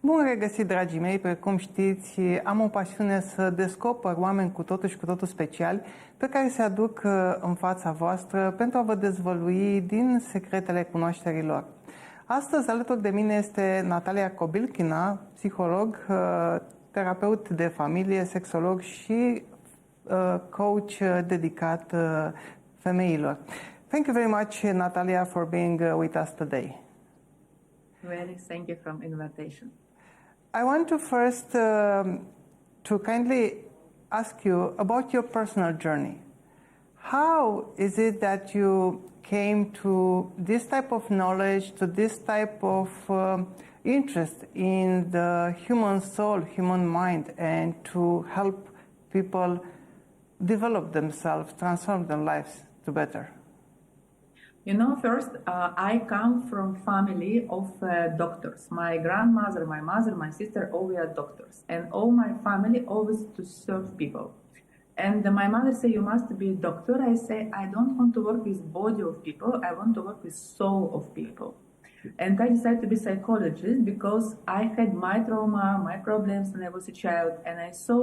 Bun regăsit, dragii mei! Precum știți, am o pasiune să descoper oameni cu totul și cu totul speciali pe care se aduc în fața voastră pentru a vă dezvălui din secretele cunoașterilor. Astăzi, alături de mine este Natalia Kobylkina, psiholog, terapeut de familie, sexolog și coach dedicat femeilor. Thank you very much, Natalia, for being with us today. Really, thank you for the invitation. I want to first to kindly ask you about your personal journey. How is it that you came to this type of knowledge, to this type of interest in the human soul, human mind, and to help people develop themselves, transform their lives to better? You know, first, I come from family of doctors. My grandmother, my mother, my sister, all were doctors. And all my family always to serve people. And my mother said, you must be a doctor. I say, I don't want to work with body of people. I want to work with soul of people. And I decided to be psychologist because I had my trauma, my problems when I was a child. And I saw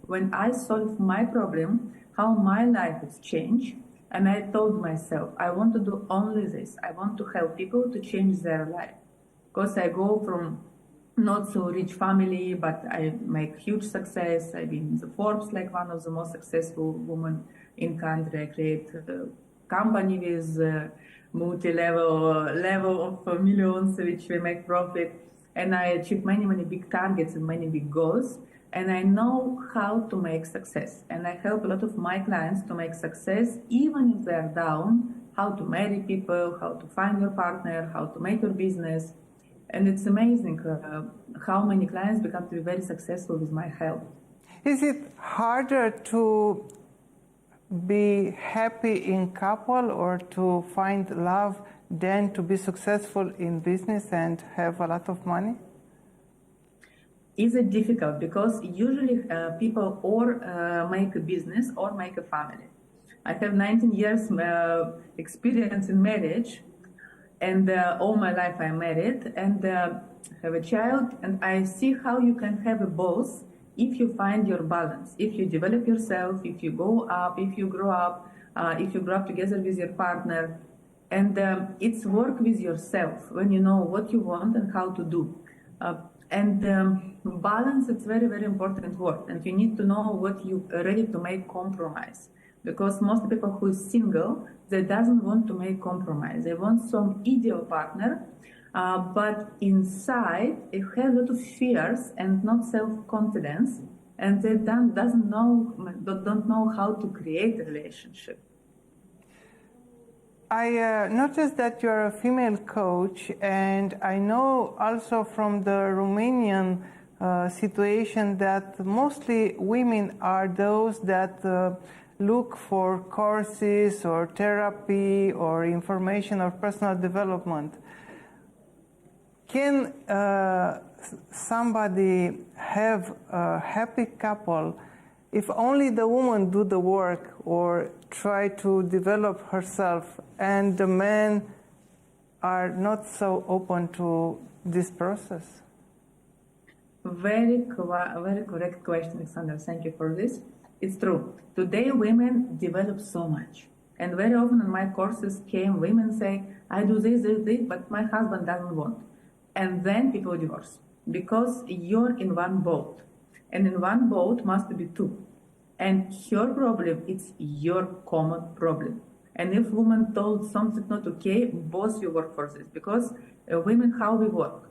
when I solved my problem, how my life has changed. And I told myself, I want to do only this. I want to help people to change their life. Because I go from not so rich family, but I make huge success. I've been in the Forbes, like one of the most successful women in country. I create a company with level of millions, which we make profit. And I achieve many, many big targets and many big goals. And I know how to make success. And I help a lot of my clients to make success, even if they're down, how to marry people, how to find your partner, how to make your business. And it's amazing how many clients become to be very successful with my help. Is it harder to be happy in couple or to find love than to be successful in business and have a lot of money? Is it difficult? Because usually people or make a business or make a family. I have 19 years experience in marriage, and all my life I'm married and have a child, and I see how you can have a both if you find your balance, if you develop yourself, if you go up, if you grow up, if you grow up together with your partner. And it's work with yourself when you know what you want and how to do. Balance, it's very, very important word. And you need to know what you are ready to make compromise. Because most people who is single, they doesn't want to make compromise. They want some ideal partner, but inside they have a lot of fears and not self-confidence, and they don't know how to create a relationship. I noticed that you're a female coach, and I know also from the Romanian situation that mostly women are those that look for courses or therapy or information or personal development. Can somebody have a happy couple if only the woman do the work or try to develop herself and the men are not so open to this process? Very correct question, Alexander. Thank you for this. It's true. Today women develop so much. And very often in my courses came women say, I do this, but my husband doesn't want. And then people divorce because you're in one boat. And in one boat must be two. And her problem, it's your common problem. And if woman told something not okay, both you work for this. Because women, how we work?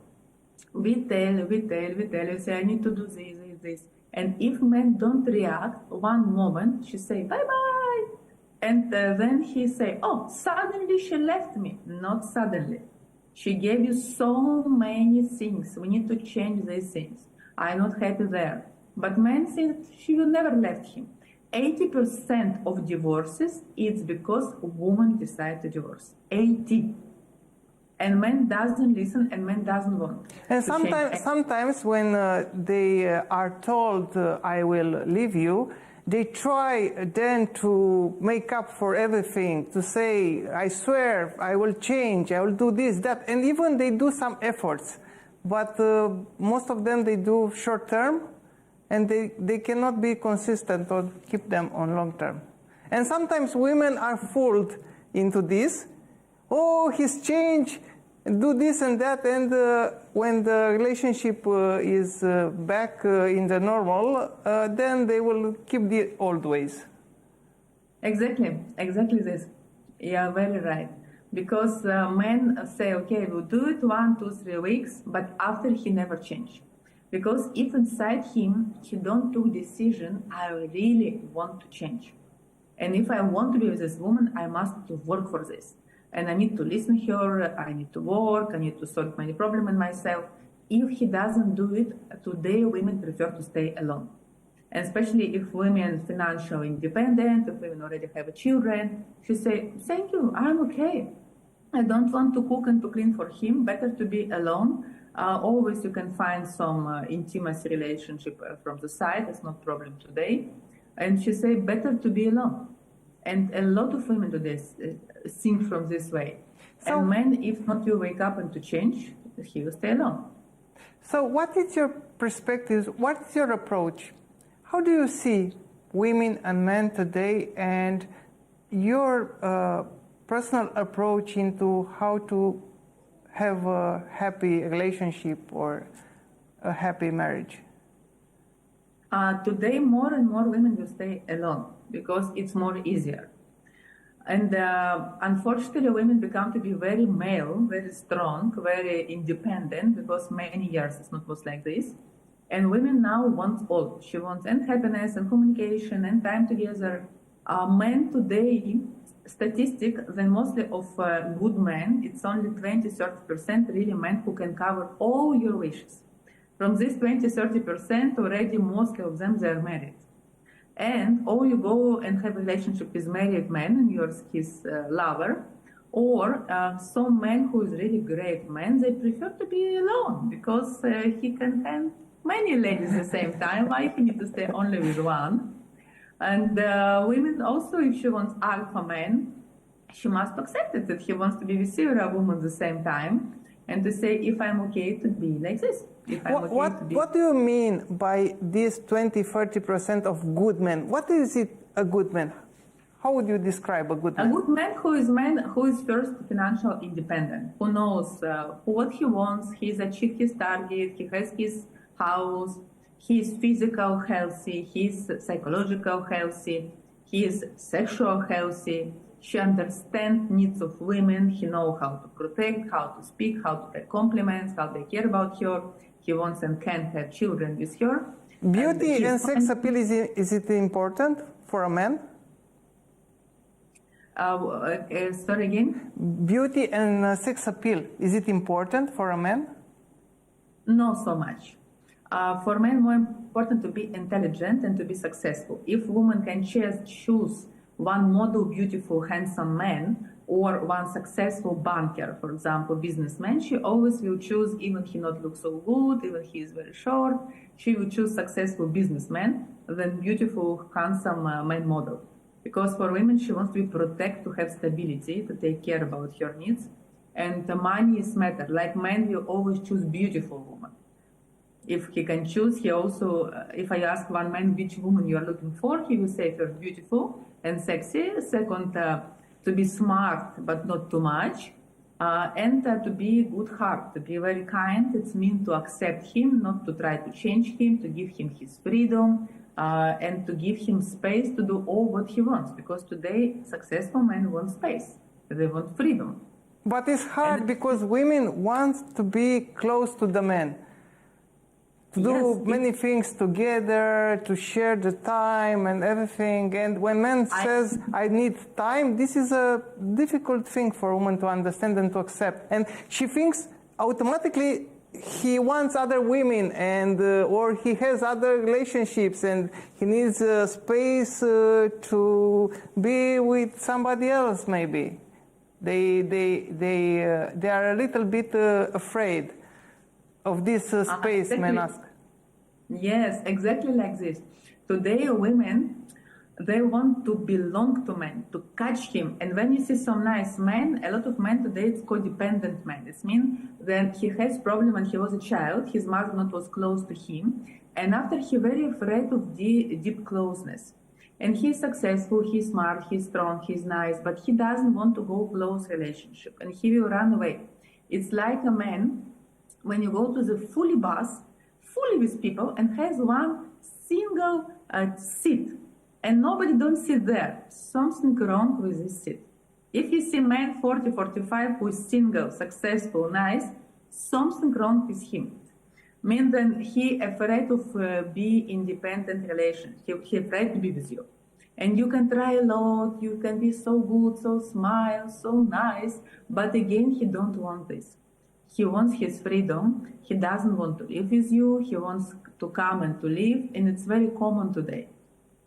We tell, you say, I need to do this. And if men don't react, one moment, she say, bye-bye. And then he say, oh, suddenly she left me. Not suddenly. She gave you so many things. We need to change these things. I'm not happy there. But men think she will never left him. 80% of divorces, it's because women decide to divorce. 80. And men doesn't listen and men doesn't want. And sometimes when they are told, I will leave you, they try then to make up for everything, to say, I swear, I will change, I will do this, that, and even they do some efforts. but most of them, they do short term, and they cannot be consistent or keep them on long term. And sometimes women are fooled into this. Oh, he's changed, do this and that, and when the relationship is back in the normal, then they will keep the old ways. Exactly this. Yeah, very right. Because men say, okay, we'll do it 1, 2, 3 weeks, but after he never change. Because if inside him, he don't do decision, I really want to change. And if I want to be with this woman, I must work for this. And I need to listen to her, I need to work, I need to solve many problems in myself. If he doesn't do it, today women prefer to stay alone. And especially if women financially independent, if women already have children, she say, thank you, I'm okay. I don't want to cook and to clean for him, better to be alone. Always you can find some intimacy relationship from the side, it's not problem today. And she say, better to be alone. And a lot of women do this, think from this way. So, and men, if not you wake up and to change, he will stay alone. So what is your perspective, what is your approach? How do you see women and men today, and your personal approach into how to have a happy relationship or a happy marriage? Today, more and more women will stay alone because it's more easier. And unfortunately, women become to be very male, very strong, very independent, because many years it's not was like this. And women now want all. She wants and happiness and communication and time together. Men today, statistic, then mostly of good men, it's only 20-30% really men who can cover all your wishes. From this 20-30%, already mostly of them, they are married. And or you go and have a relationship with married man and you're his lover, or some men who is really great man, they prefer to be alone because he can have many ladies at the same time. Why he need to stay only with one? And women also, if she wants alpha man, she must accept it, that he wants to be with several women at the same time, and to say, if I'm okay to be like this. What do you mean by this 20-30% of good men? What is it, a good man? How would you describe a good man? A good man who is first financial independent, who knows what he wants, he's achieved his target, he has his house, he is physical healthy, he is psychological healthy, he is sexual healthy, he understands needs of women, he knows how to protect, how to speak, how to pay compliments, how they care about her, he wants and can have children with her. Beauty and sex appeal, is it important for a man? Sorry again? Beauty and sex appeal, is it important for a man? Not so much. For men, more important to be intelligent and to be successful. If woman can choose one model, beautiful, handsome man, or one successful banker, for example, businessman, she always will choose, even he not look so good, even he is very short, she will choose successful businessman than beautiful, handsome man model. Because for women, she wants to be protected, to have stability, to take care about her needs. And the money is matter. Like men will always choose beautiful woman. If he can choose, he also, if I ask one man which woman you are looking for, he will say first beautiful and sexy, second to be smart but not too much, and to be good heart, to be very kind. It's mean to accept him, not to try to change him, to give him his freedom, and to give him space to do all what he wants. Because today, successful men want space, they want freedom. But it's hard because women want to be close to the man. To do many things together, to share the time and everything. And when man says, I need time, this is a difficult thing for a woman to understand and to accept. And she thinks automatically he wants other women, and or he has other relationships, and he needs space to be with somebody else maybe. They are a little bit afraid of this space, exactly. men ask. Yes, exactly like this. Today, women, they want to belong to men, to catch him. And when you see some nice men, a lot of men today, it's codependent men. It means that he has problem when he was a child, his mother not was close to him, and after he very afraid of deep closeness. And he's successful, he's smart, he's strong, he's nice, but he doesn't want to go close relationship, and he will run away. It's like a man, when you go to the fully bus, fully with people, and has one single seat, and nobody don't sit there. Something wrong with this seat. If you see man 40, 45 who is single, successful, nice, something wrong with him. Mean then he afraid of be independent relation. He afraid to be with you. And you can try a lot, you can be so good, so smile, so nice, but again, he don't want this. He wants his freedom. He doesn't want to live with you. He wants to come and to live, and it's very common today.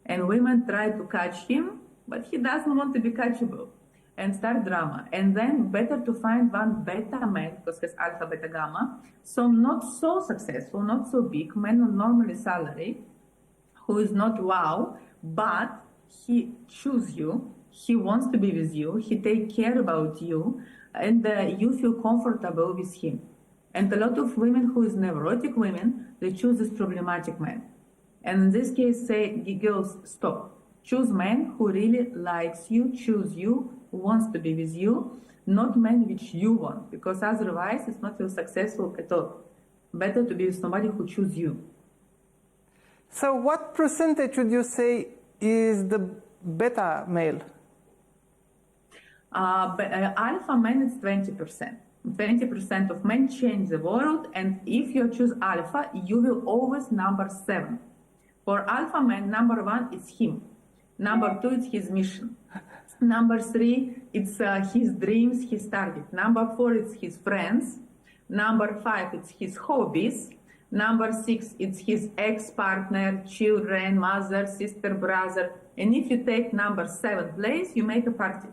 And women try to catch him, but he doesn't want to be catchable, and start drama. And then better to find one beta man, because he's alpha, beta, gamma, so not so successful, not so big, man on normal salary, who is not wow, but he choose you, he wants to be with you, he take care about you, and you feel comfortable with him. And a lot of women who is neurotic women, they choose this problematic man. And in this case, say, girls, stop. Choose man who really likes you, choose you, wants to be with you, not man which you want, because otherwise it's not feel successful at all. Better to be with somebody who choose you. So what percentage would you say is the beta male? Alpha men is 20%. 20% of men change the world, and if you choose alpha, you will always number 7. For alpha man, number 1 is him. Number 2 is his mission. Number 3, it's his dreams, his target. Number 4, it's his friends. Number 5, it's his hobbies. Number 6, it's his ex-partner, children, mother, sister, brother. And if you take number 7 place, you make a party,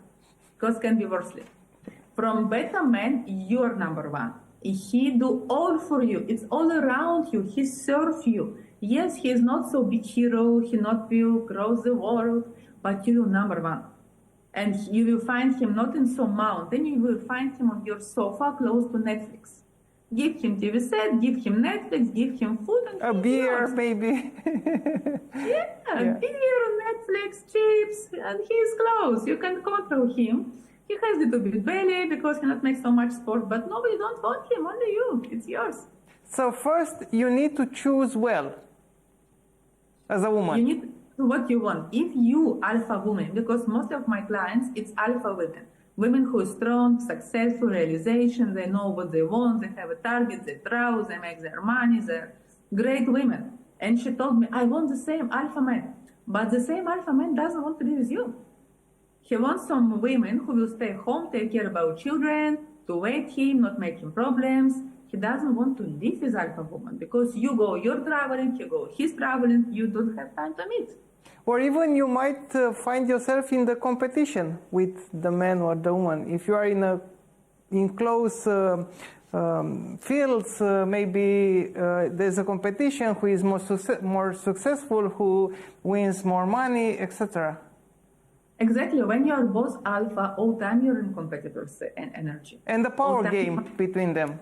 because it can be worthless. From beta man, you're number 1. He do all for you. It's all around you. He serve you. Yes, he is not so big hero. He not will cross the world, but you will number 1. And you will find him not in some mountain. You will find him on your sofa close to Netflix. Give him TV set, give him Netflix, give him food, and a beer, maybe. yeah, beer, Netflix, chips, and he is close. You can control him. He has a little bit belly because he cannot make so much sport, but nobody don't want him, only you. It's yours. So first, you need to choose well as a woman. You need what you want. If you alpha woman, because most of my clients, it's alpha women. Women who are strong, successful, realization, they know what they want, they have a target, they travel, they make their money, they're great women. And she told me, I want the same alpha man. But the same alpha man doesn't want to be with you. He wants some women who will stay home, take care about children, to wait him, not make him problems. He doesn't want to live with alpha woman because you go, you're traveling, he go, he's traveling, you don't have time to meet. Or even you might find yourself in the competition with the man or the woman. If you are in close fields, maybe there's a competition who is more successful, who wins more money, etc. Exactly. When you are both alpha, all time you're in competitors' energy. And the power game between them.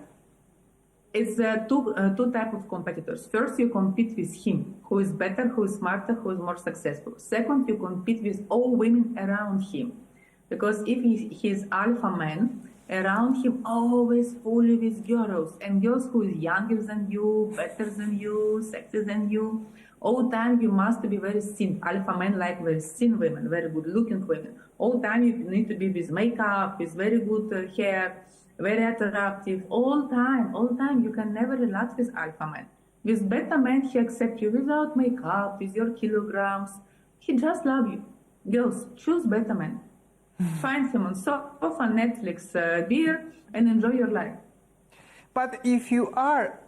It's two types of competitors. First, you compete with him, who is better, who is smarter, who is more successful. Second, you compete with all women around him. Because if he's alpha man, around him always fully with girls. And girls who is younger than you, better than you, sexier than you. All time you must be very thin. Alpha men like very thin women, very good looking women. All time you need to be with makeup, with very good hair, very attractive, all time. You can never relax with alpha man. With beta man, he accepts you without makeup, with your kilograms. He just loves you. Girls, choose beta man. Find him on sofa, Netflix, beer, and enjoy your life. But if you are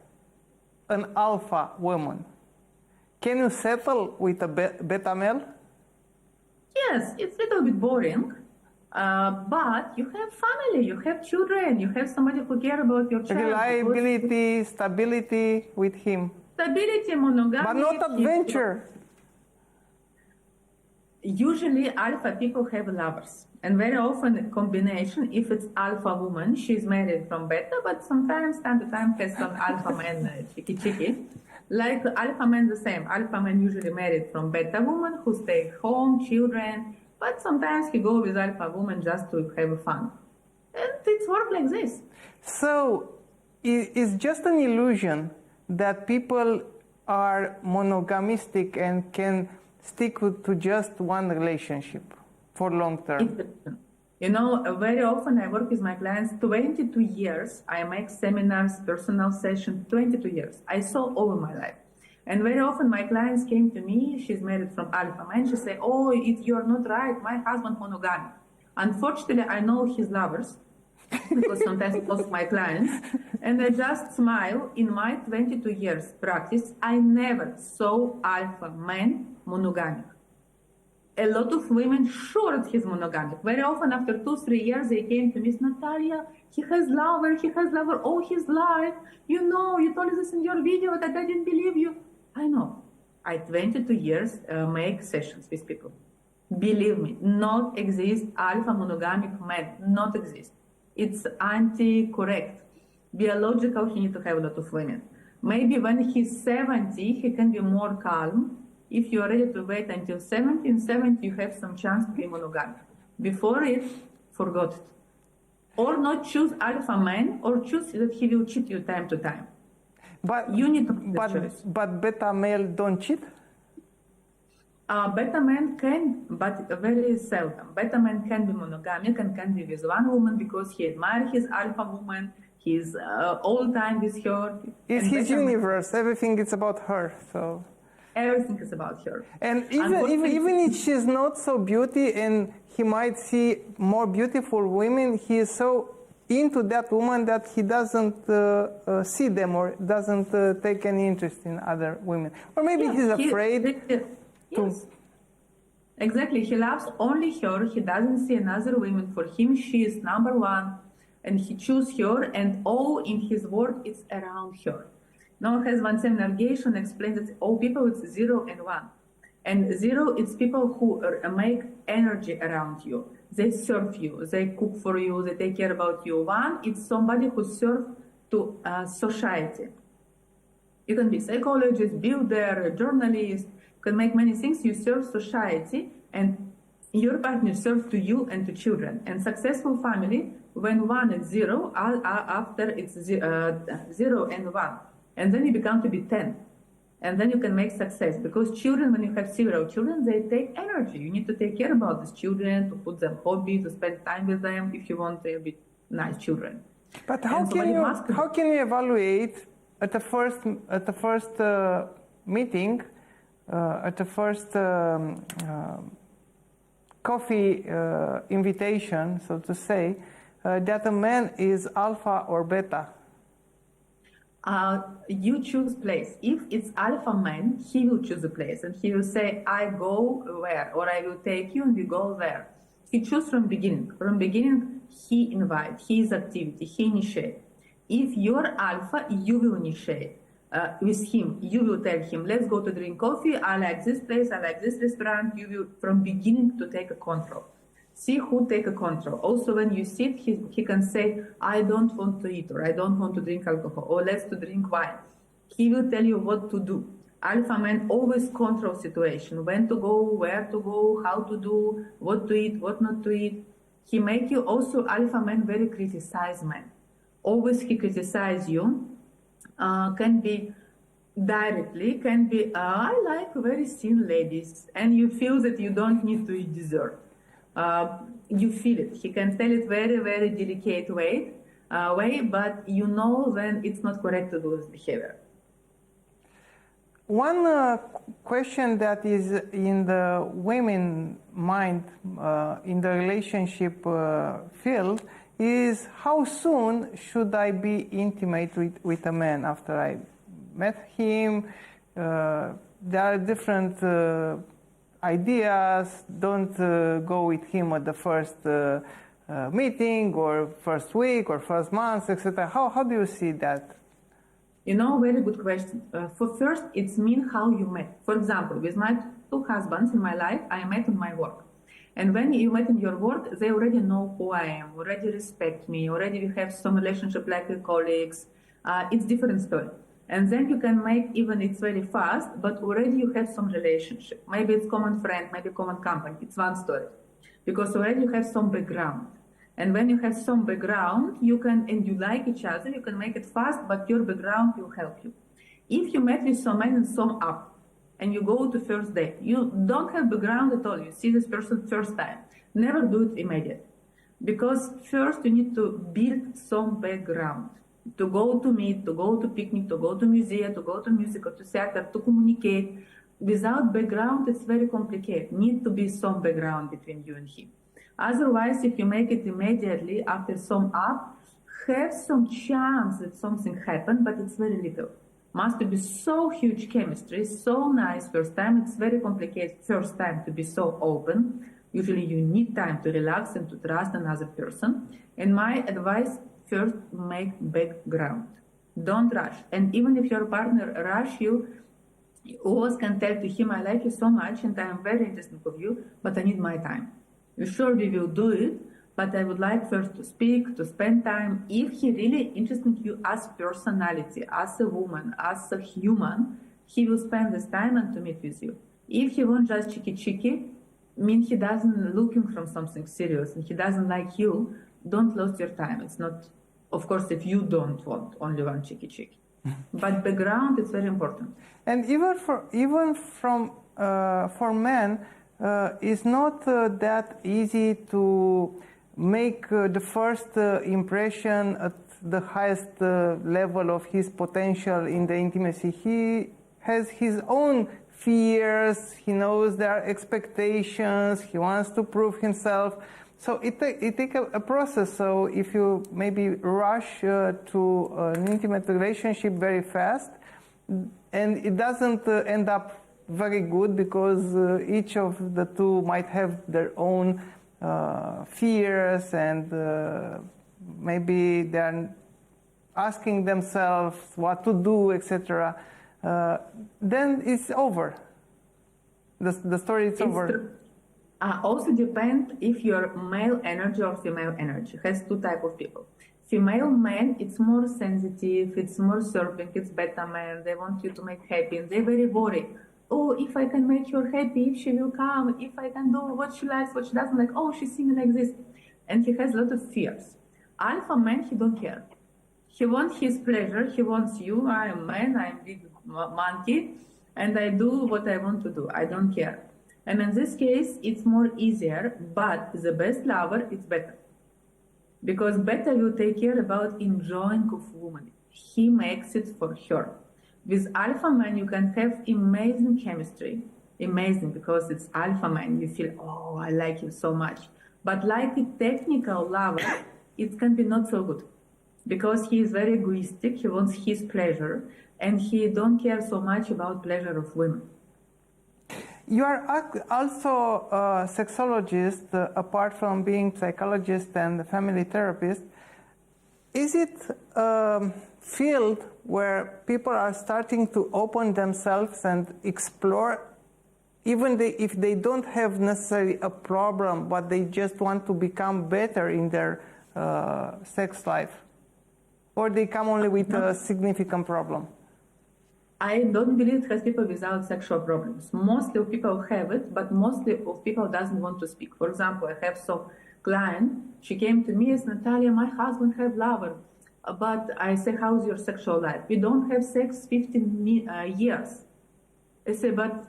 an alpha woman, can you settle with a beta male? Yes, it's a little bit boring. But you have family, you have children, you have somebody who cares about your child. Reliability, stability with him. Stability, monogamy. But not adventure. Usually alpha people have lovers, and very often a combination. If it's alpha woman, she's married from beta, but sometimes time to time has some alpha man cheeky. Like alpha man the same. Alpha man usually married from beta woman who stay home, children, but sometimes he go with alpha woman just to have fun. And it's work like this. So it's just an illusion that people are monogamistic and can stick to just one relationship for long term. You know, very often I work with my clients 22 years. I make seminars, personal sessions, 22 years. I saw over my life. And very often my clients came to me, she's married from alpha man, she say, oh, you're not right, my husband monogamic. Unfortunately, I know his lovers, because sometimes it was my clients, and I just smile. In my 22 years practice, I never saw alpha man monogamic. A lot of women sure that he's monogamic. Very often after 2-3 years, they came to me, Natalia, he has lover, all his life. You know, you told us this in your video that I didn't believe you. I know. I 22 years make sessions with people. Believe me, not exist alpha monogamic man, not exist. It's anti-correct. Biological, he need to have a lot of women. Maybe when he's 70, he can be more calm. If you're ready to wait until 70, you have some chance to be monogamic. Before it, forgot it. Or not choose alpha man, or choose that he will cheat you time to time. But you need to make the choice. But beta male don't cheat? Beta man can, but very seldom. Beta man can be monogamic and can be with one woman because he admires his alpha woman. He's all the time with her. It's his universe. Everything is about her. So everything is about her. And even if she's not so beauty, and he might see more beautiful women, he is so into that woman that he doesn't see them or doesn't take any interest in other women. Or maybe he's afraid. Yes, exactly. He loves only her. He doesn't see another woman. For him, she is number one, and he chooses her. And all in his world is around her. Now, has one seminar Gation explains that all people it's 0 and 1, and 0 it's people who make energy around you. They serve you. They cook for you. They take care about you. 1 it's somebody who serves to society. You can be psychologist, builder, journalist. Can make many things. You serve society, and your partner serves to you and to children. And successful family, when 1 is 0, after it's 0 and 1, and then you become to be 10, and then you can make success. Because children, when you have several children, they take energy. You need to take care about these children, to put them hobby, to spend time with them if you want to be nice children. But how can you evaluate at the first meeting? At the first coffee invitation, so to say, that a man is alpha or beta? You choose place. If it's alpha man, he will choose a place, and he will say, I go where, or I will take you and we go there. He chooses from beginning. From beginning, he invite, his activity, he initiate. If you're alpha, you will initiate. With him, you will tell him, let's go to drink coffee, I like this place, I like this restaurant. You will, from beginning, to take a control. See who take a control. Also, when you sit, he can say, I don't want to eat, or I don't want to drink alcohol, or let's to drink wine. He will tell you what to do. Alpha man always control situation, when to go, where to go, how to do, what to eat, what not to eat. He make you also, alpha man, very criticize man. Always he criticize you. Can be directly, can be, I like very thin ladies, and you feel that you don't need to eat dessert. You feel it. He can tell it very, very delicate way, but you know when it's not correct to do this behavior. One question that is in the women mind, in the relationship field, is how soon should I be intimate with a man after I met him? There are different ideas. Don't go with him at the first meeting or first week or first month, etc. How do you see that? You know, very good question. For first, it's mean how you met. For example, with my two husbands in my life I met in my work. And when you met in your work, they already know who I am, already respect me, already we have some relationship like with colleagues. It's different story. And then you can make, even it's very fast, but already you have some relationship. Maybe it's common friend, maybe common company. It's one story. Because already you have some background. And when you have some background, you can, and you like each other, you can make it fast, but your background will help you. If you met with someone and some up, and you go to first date, you don't have background at all. You see this person first time. Never do it immediately. Because first you need to build some background. To go to meet, to go to picnic, to go to museum, to go to music or to theater, to communicate. Without background, it's very complicated. Need to be some background between you and him. Otherwise, if you make it immediately after some up, have some chance that something happened, but it's very little. Must be so huge chemistry, so nice first time. It's very complicated first time to be so open. Usually you need time to relax and to trust another person. And my advice, first make background. Don't rush. And even if your partner rush you always can tell to him, I like you so much and I am very interested of you, but I need my time. You sure we will do it, but I would like first to speak, to spend time. If he really interested in you as personality, as a woman, as a human, he will spend this time and to meet with you. If he wants just cheeky, mean he doesn't looking from something serious and he doesn't like you, don't lose your time. It's not, of course, if you don't want only one cheeky. But background is very important. And for men, it's not that easy to make the first impression at the highest level of his potential in the intimacy. He has his own fears, he knows there are expectations, he wants to prove himself. So it takes a process. So if you maybe rush to an intimate relationship very fast, and it doesn't end up very good because each of the two might have their own fears and maybe they're asking themselves what to do, etc. Then it's over. The story is over. Also depends if you're male energy or female energy. Has two types of people. Female men, it's more sensitive, it's more serving, it's beta men, they want you to make happy, and they're very worried. Oh, if I can make her happy, if she will come, if I can do what she likes, what she doesn't like, oh, she's singing like this. And he has a lot of fears. Alpha man, he don't care. He wants his pleasure, he wants you, I am man, I am big monkey, and I do what I want to do, I don't care. And in this case, it's more easier, but the best lover, it's better. Because beta will take care about enjoying of woman. He makes it for her. With alpha man, you can have amazing chemistry. Amazing, because it's alpha man. You feel, oh, I like him so much. But like a technical lover, it can be not so good. Because he is very egoistic, he wants his pleasure, and he don't care so much about pleasure of women. You are also a sexologist, apart from being psychologist and family therapist. Is it a field where people are starting to open themselves and explore, even if they don't have necessarily a problem, but they just want to become better in their sex life? Or they come only with a significant problem? I don't believe it has people without sexual problems. Mostly of people have it, but mostly of people doesn't want to speak. For example, I have some client, she came to me as, Natalia, my husband have lover, but I say, how's your sexual life? We don't have sex 15 years. I say, but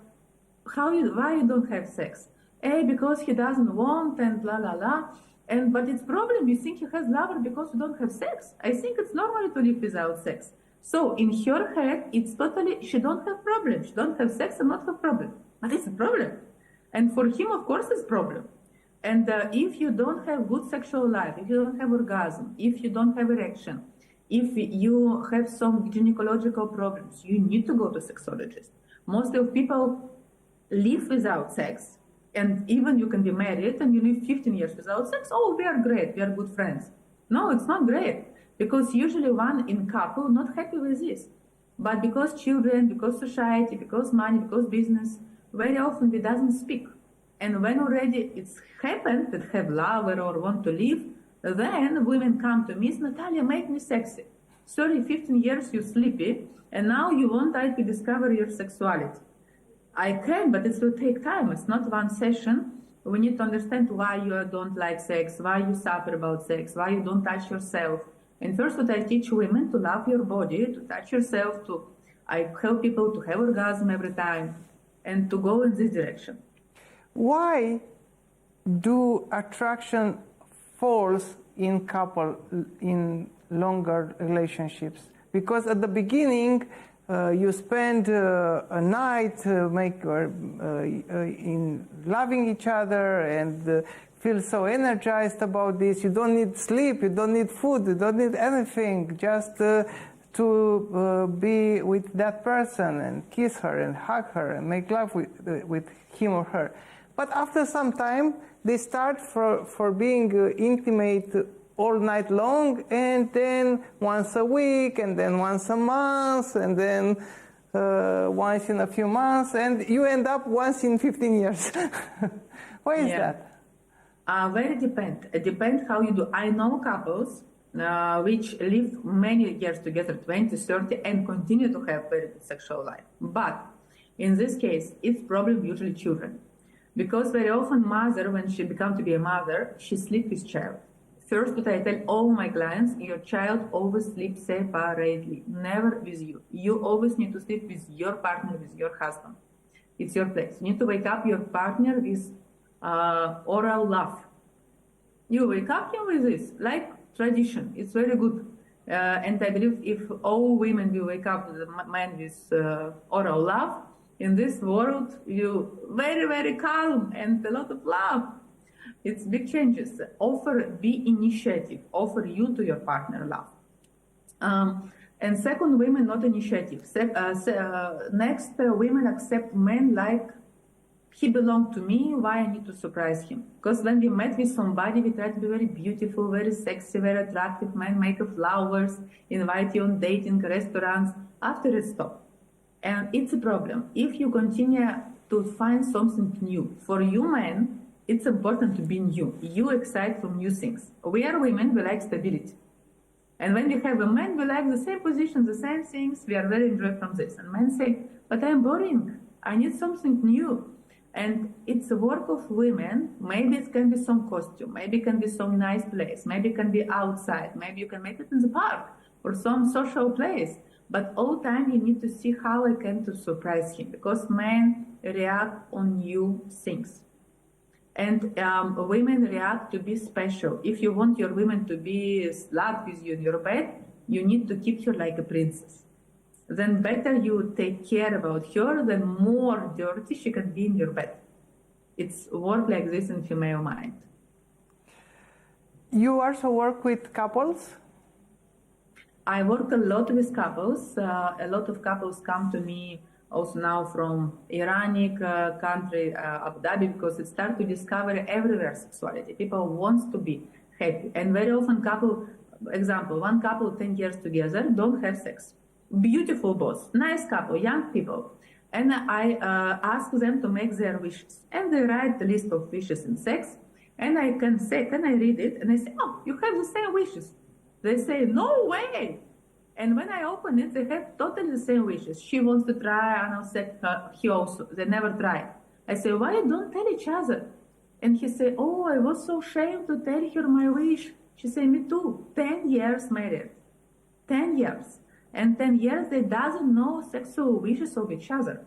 why you don't have sex? Because he doesn't want and la la la. But it's problem, you think he has lover because you don't have sex. I think it's normal to live without sex. So in her head, it's totally, she don't have problem. She don't have sex and not have problem. But it's a problem. And for him, of course, it's a problem. And if you don't have good sexual life, if you don't have orgasm, if you don't have erection, if you have some gynecological problems, you need to go to sexologist. Most of people live without sex. And even you can be married and you live 15 years without sex. Oh, we are great. We are good friends. No, it's not great. Because usually one in couple not happy with this. But because children, because society, because money, because business, very often we doesn't speak. And when already it's happened that have lover or want to leave, then women come to me, Natalia, make me sexy. 30, 15 years you sleepy, and now you want I to discover your sexuality. I can, but it will take time. It's not one session. We need to understand why you don't like sex, why you suffer about sex, why you don't touch yourself. And first what I teach women to love your body, to touch yourself, I help people to have orgasm every time, and to go in this direction. Why do attraction falls in longer relationships? Because at the beginning, you spend a night in loving each other and feel so energized about this. You don't need sleep, you don't need food, you don't need anything, just to be with that person and kiss her and hug her and make love with him or her. But after some time, they start for being intimate all night long, and then once a week, and then once a month, and then once in a few months, and you end up once in 15 years. Why is that? Very depend. It depends how you do. I know couples which live many years together, 20, 30, and continue to have very good sexual life. But in this case, it's probably usually children. Because very often mother, when she becomes to be a mother, she sleeps with child. First, what I tell all my clients, your child always sleeps separately, never with you. You always need to sleep with your partner, with your husband. It's your place. You need to wake up your partner with oral love. You wake up him with this, like tradition. It's very good. And I believe if all women will wake up with a man with oral love, in this world, you very, very calm and a lot of love. It's big changes. Be initiative. Offer you to your partner love. And second, women not initiative. Next, women accept men like he belonged to me. Why I need to surprise him? Because when we met with somebody, we try to be very beautiful, very sexy, very attractive. Men make flowers, invite you on dating, restaurants. After it stops. And it's a problem. If you continue to find something new, for you men, it's important to be new. You excite from new things. We are women, we like stability. And when we have a man, we like the same position, the same things, we are very enjoyed from this. And men say, but I'm boring, I need something new. And it's a work of women. Maybe it can be some costume, maybe it can be some nice place, maybe it can be outside, maybe you can make it in the park or some social place. But all time you need to see how I can to surprise him, because men react on new things. And women react to be special. If you want your women to be slut with you in your bed, you need to keep her like a princess. Then better you take care about her, then more dirty she can be in your bed. It's work like this in female mind. You also work with couples? I work a lot with couples. A lot of couples come to me also now from Iranic country, Abu Dhabi, because it starts to discover everywhere sexuality. People want to be happy. And very often one couple 10 years together don't have sex. Beautiful both, nice couple, young people. And I ask them to make their wishes. And they write the list of wishes in sex. And I can I read it? And I say, oh, you have the same wishes. They say, no way. And when I open it, they have totally the same wishes. She wants to try anal sex, he also. They never tried. I say, why you don't tell each other? And he say, oh, I was so ashamed to tell her my wish. She say, me too. 10 years married. 10 years. And 10 years, they doesn't know sexual wishes of each other.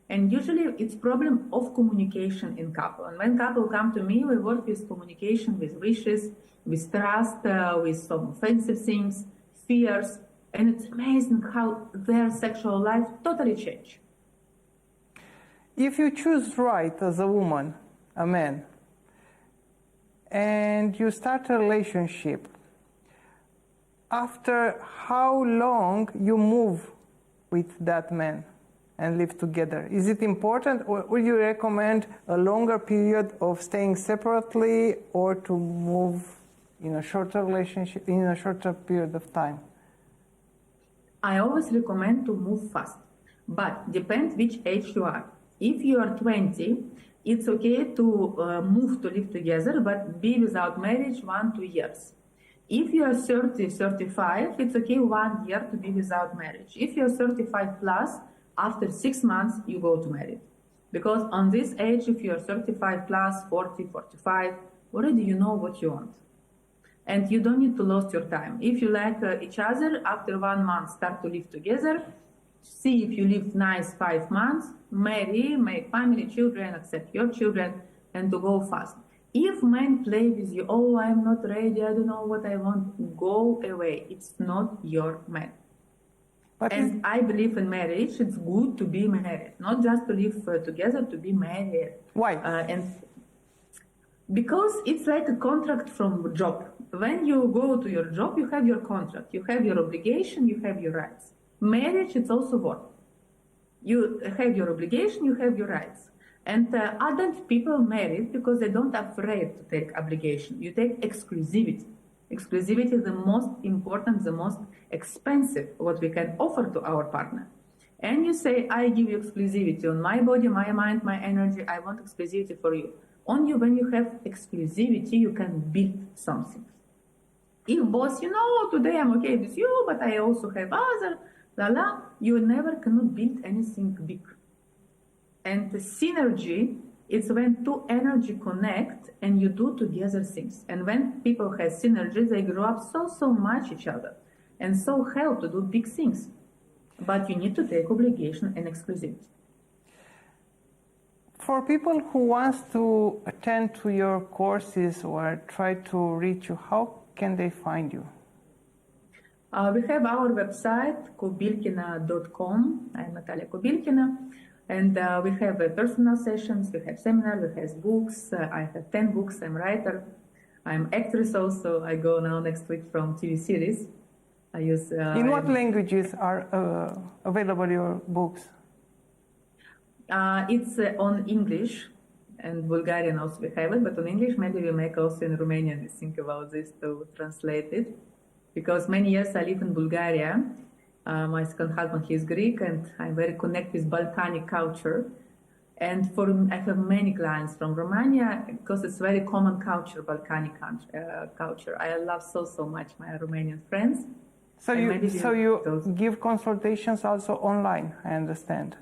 And usually it's problem of communication in couple. And when couple come to me, we work with communication, with wishes, with trust, with some offensive things, fears. And it's amazing how their sexual life totally change. If you choose right as a woman, a man, and you start a relationship, after how long you move with that man and live together? Is it important, or would you recommend a longer period of staying separately, or to move in a shorter relationship, in a shorter period of time? I always recommend to move fast, but depends which age you are. If you are 20, it's okay to move to live together, but be without marriage 1-2 years. If you are 30, 35, it's okay 1 year to be without marriage. If you're 35 plus, after 6 months, you go to marriage. Because on this age, if you're 35 plus, 40, 45, already you know what you want. And you don't need to lose your time. If you like each other, after 1 month, start to live together. See if you live nice 5 months, marry, make family, children, accept your children, and to go fast. If men play with you, oh, I'm not ready, I don't know what I want, go away. It's not your man. And I believe in marriage. It's good to be married, not just to live together, to be married. Why? And because it's like a contract from job. When you go to your job, you have your contract, you have your obligation, you have your rights. Marriage, it's also work. You have your obligation, you have your rights. And adult people marry because they don't afraid to take obligation. You take exclusivity. Exclusivity is the most important, the most expensive what we can offer to our partner. And you say, I give you exclusivity on my body, my mind, my energy. I want exclusivity for you. Only when you have exclusivity, you can build something. If boss, today I'm okay with you, but I also have other, you never cannot build anything big. And the synergy, it's when two energy connect and you do together things. And when people have synergy, they grow up so much each other and so help to do big things. But you need to take obligation and exclusivity. For people who wants to attend to your courses or try to reach you, how can they find you? We have our website, Kobylkina.com. I'm Natalia Kobylkina. And we have personal sessions, we have seminars, we have books. I have 10 books, I'm a writer. I'm actress also. I go now next week from TV series. I use... In what languages are available your books? It's on English, and Bulgarian also we have it, but on English maybe we make also in Romanian. We think about this to translate it. Because many years I live in Bulgaria. My second husband, he is Greek, and I'm very connected with Balkanic culture. And I have many clients from Romania because it's very common culture, Balkanic culture. I love so much my Romanian friends. So you give consultations also online, I understand.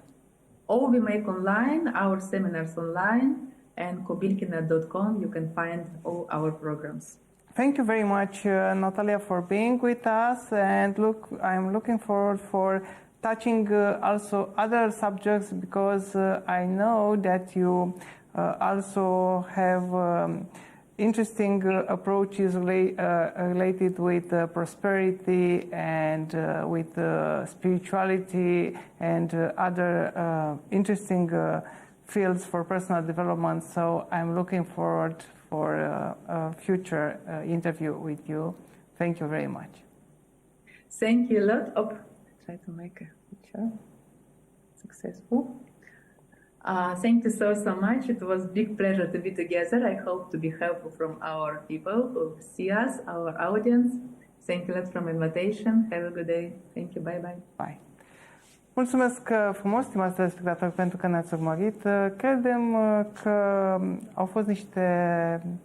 All we make online, our seminars online, and Kobylkina.com, you can find all our programs. Thank you very much, Natalia, for being with us. And I'm looking forward for touching also other subjects because I know that you also have interesting approaches related with prosperity and with spirituality and other interesting fields for personal development. So I'm looking forward for a future interview with you. Thank you very much. Thank you a lot. Try to make a picture successful. Thank you so much. It was a big pleasure to be together. I hope to be helpful from our people who see us, our audience. Thank you a lot for the invitation. Have a good day. Thank you. Bye bye. Bye. Mulțumesc frumos, stimați telespectatori, pentru că ne-ați urmărit. Credem că au fost niște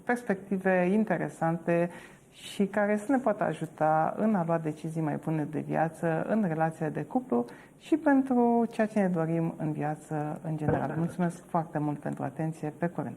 perspective interesante și care să ne poată ajuta în a lua decizii mai bune de viață, în relația de cuplu și pentru ceea ce ne dorim în viață în general. Mulțumesc foarte mult pentru atenție. Pe curând!